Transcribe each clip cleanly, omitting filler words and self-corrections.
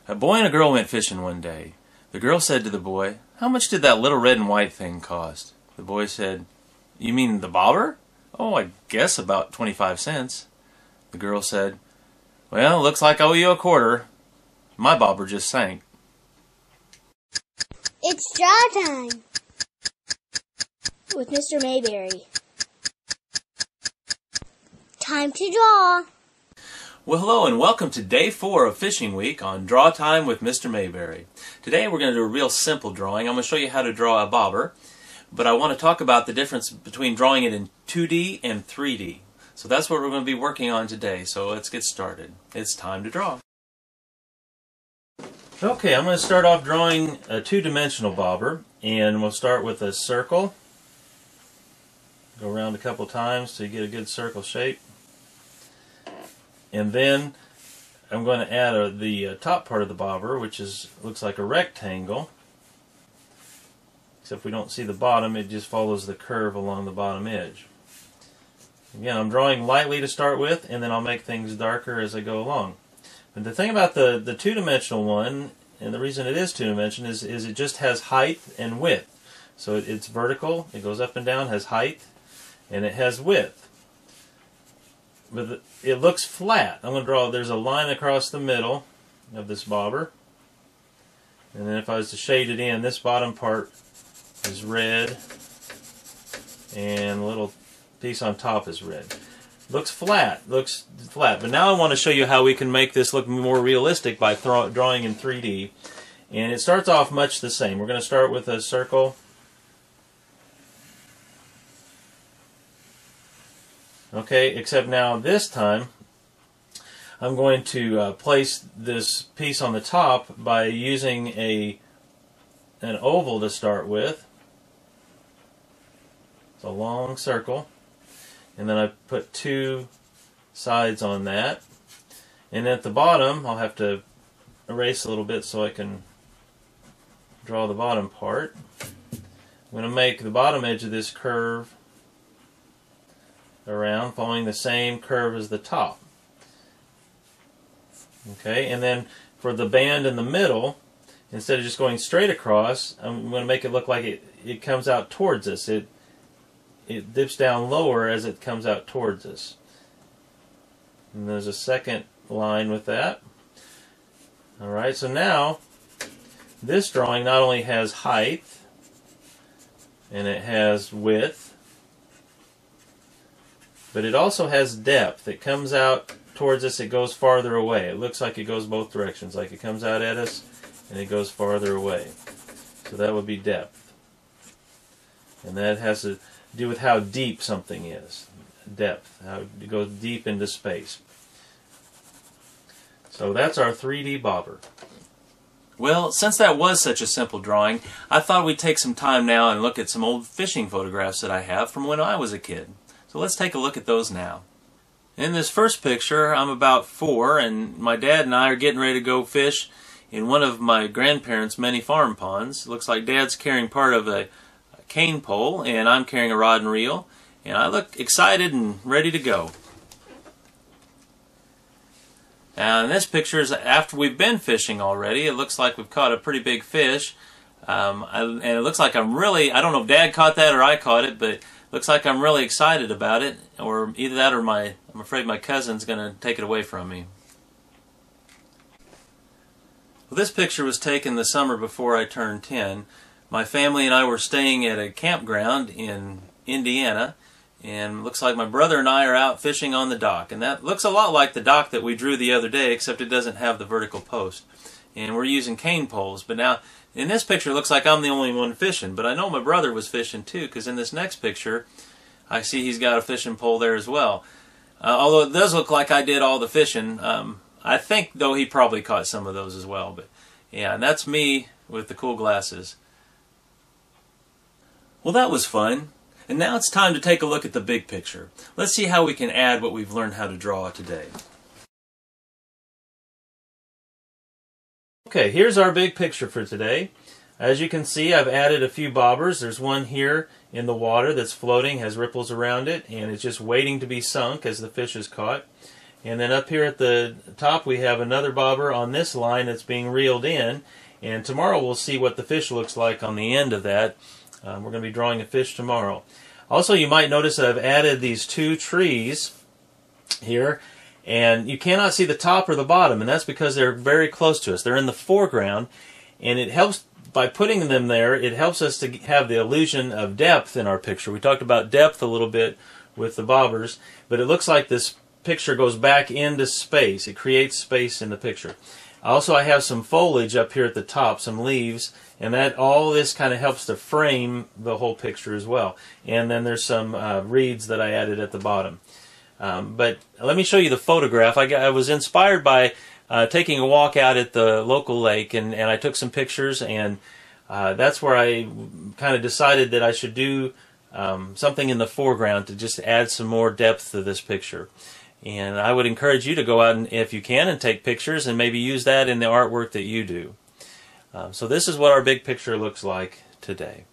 A boy and a girl went fishing one day. The girl said to the boy, "How much did that little red and white thing cost?" The boy said, "You mean the bobber?" "Oh, I guess about 25 cents. The girl said, "Well, looks like I owe you a quarter. My bobber just sank." It's draw time with Mr. Mayberry. Time to draw. Well, hello and welcome to day 4 of Fishing Week on Draw Time with Mr. Mayberry. Today we're going to do a real simple drawing. I'm going to show you how to draw a bobber, but I want to talk about the difference between drawing it in 2D and 3D. So that's what we're going to be working on today. So let's get started. It's time to draw. Okay, I'm going to start off drawing a two-dimensional bobber, and we'll start with a circle. Go around a couple times till you get a good circle shape. And then I'm going to add the top part of the bobber, which looks like a rectangle. Except we don't see the bottom, it just follows the curve along the bottom edge. Again, I'm drawing lightly to start with, and then I'll make things darker as I go along. But the thing about the two-dimensional one, and the reason it is two-dimensional, is it just has height and width. So it's vertical, it goes up and down, has height, and it has width. But it looks flat. I'm going to draw, there's a line across the middle of this bobber. And then if I was to shade it in, this bottom part is red, and the little piece on top is red. Looks flat, But now I want to show you how we can make this look more realistic by drawing in 3D. And it starts off much the same. We're going to start with a circle. Okay, except now this time I'm going to place this piece on the top by using an oval to start with. It's a long circle, and then I put two sides on that, and at the bottom I'll have to erase a little bit so I can draw the bottom part. I'm going to make the bottom edge of this curve around, following the same curve as the top. Okay, and then for the band in the middle, instead of just going straight across, I'm going to make it look like it comes out towards us. It dips down lower as it comes out towards us. And there's a second line with that. Alright, so now this drawing not only has height and it has width, but it also has depth. It comes out towards us, it goes farther away. It looks like it goes both directions, like it comes out at us and it goes farther away. So that would be depth. And that has to do with how deep something is. Depth, how it goes deep into space. So that's our 3D bobber. Well, since that was such a simple drawing, I thought we'd take some time now and look at some old fishing photographs that I have from when I was a kid. So let's take a look at those now. In this first picture, I'm about 4, and my dad and I are getting ready to go fish in one of my grandparents' many farm ponds. Looks like Dad's carrying part of a cane pole, and I'm carrying a rod and reel, and I look excited and ready to go. Now, in this picture is after we've been fishing already. It looks like we've caught a pretty big fish, and it looks like I don't know if Dad caught that or I caught it, but looks like I'm really excited about it, or either that or I'm afraid my cousin's going to take it away from me. Well, this picture was taken the summer before I turned 10. My family and I were staying at a campground in Indiana, and it looks like my brother and I are out fishing on the dock. And that looks a lot like the dock that we drew the other day, except it doesn't have the vertical post. And we're using cane poles, but now in this picture, it looks like I'm the only one fishing, but I know my brother was fishing too, because in this next picture, I see he's got a fishing pole there as well. Although it does look like I did all the fishing, I think, though, he probably caught some of those as well. But yeah, and that's me with the cool glasses. Well, that was fun. And now it's time to take a look at the big picture. Let's see how we can add what we've learned how to draw today. Okay, here's our big picture for today. As you can see, I've added a few bobbers. There's one here in the water that's floating, has ripples around it, and it's just waiting to be sunk as the fish is caught. And then up here at the top we have another bobber on this line that's being reeled in. And tomorrow we'll see what the fish looks like on the end of that. We're going to be drawing a fish tomorrow. Also, you might notice that I've added these two trees here. And you cannot see the top or the bottom, and that's because they're very close to us. They're in the foreground, and it helps, by putting them there, it helps us to have the illusion of depth in our picture. We talked about depth a little bit with the bobbers, but it looks like this picture goes back into space. It creates space in the picture. Also, I have some foliage up here at the top, some leaves, and that all this kind of helps to frame the whole picture as well. And then there's some reeds that I added at the bottom. But let me show you the photograph. I was inspired by taking a walk out at the local lake, and I took some pictures, and that's where I kind of decided that I should do something in the foreground to just add some more depth to this picture. And I would encourage you to go out, and, if you can, and take pictures and maybe use that in the artwork that you do. So this is what our big picture looks like today.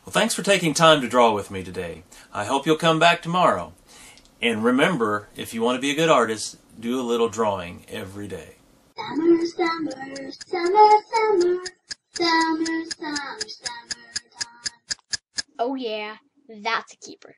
Well, thanks for taking time to draw with me today. I hope you'll come back tomorrow. And remember, if you want to be a good artist, do a little drawing every day. Summer, summer, summer, summer, summer, summer, summertime. Oh yeah, that's a keeper.